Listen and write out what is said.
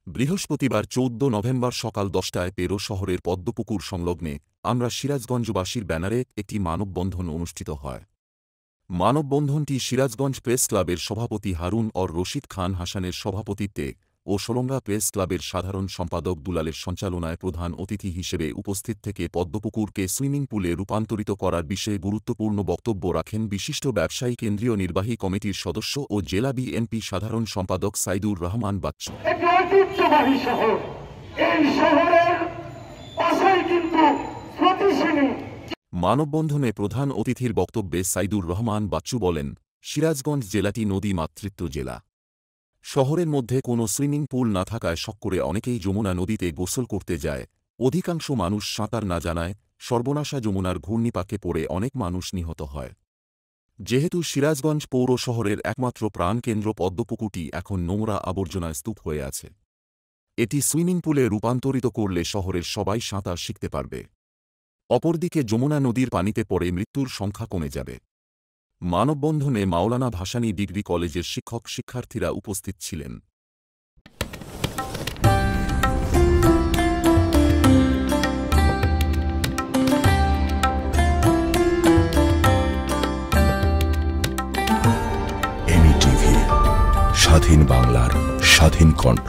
বৃহস্পতিবার ১৪ নভেম্বর সকাল ১০টায় পেরো শহরের পদ্মপুকুর সংলগ্নে আমরা সিরাজগঞ্জবাসীর ব্যানারে একটি মানববন্ধন অনুষ্ঠিত হয়। মানববন্ধনটি সিরাজগঞ্জ প্রেস ক্লাবের সভাপতি হারুন অর রশিদ খান হাসানের সভাপতিত্বে ও সোলঙ্গা প্রেস ক্লাবের সাধারণ সম্পাদক দুলালের সঞ্চালনায় প্রধান অতিথি হিসেবে উপস্থিত থেকে পদ্মপুকুরকে সুইমিং পুলে রূপান্তরিত করার বিষয়ে গুরুত্বপূর্ণ বক্তব্য রাখেন বিশিষ্ট ব্যবসায়ী কেন্দ্রীয় নির্বাহী কমিটির সদস্য ও জেলা বিএনপি সাধারণ সম্পাদক সাইদুর রহমান বাচ্চু। মানববন্ধনে প্রধান অতিথির বক্তব্যে সাইদুর রহমান বাচ্চু বলেন, সিরাজগঞ্জ জেলাটি নদী মাতৃত্ব জেলা। শহরের মধ্যে কোনো সুইমিং পুল না থাকায় শখ করে অনেকেই যমুনা নদীতে গোসল করতে যায়। অধিকাংশ মানুষ সাঁতার না জানায় সর্বনাশা যমুনার ঘূর্ণিপাকে পড়ে অনেক মানুষ নিহত হয়। যেহেতু সিরাজগঞ্জ পৌর শহরের একমাত্র প্রাণকেন্দ্র পদ্মপুকুরটি এখন নোংরা আবর্জনায় স্তূপ হয়ে আছে। এটি সুইমিং পুলে রূপান্তরিত করলে শহরের সবাই সাঁতার শিখতে পারবে। অপরদিকে যমুনা নদীর পানিতে পড়ে মৃত্যুর সংখ্যা কমে যাবে। মানববন্ধনে মাওলানা ভাসানী ডিগ্রি কলেজের শিক্ষক শিক্ষার্থীরা উপস্থিত ছিলেন। এমই টিভি, স্বাধীন বাংলার স্বাধীন কণ্ঠ।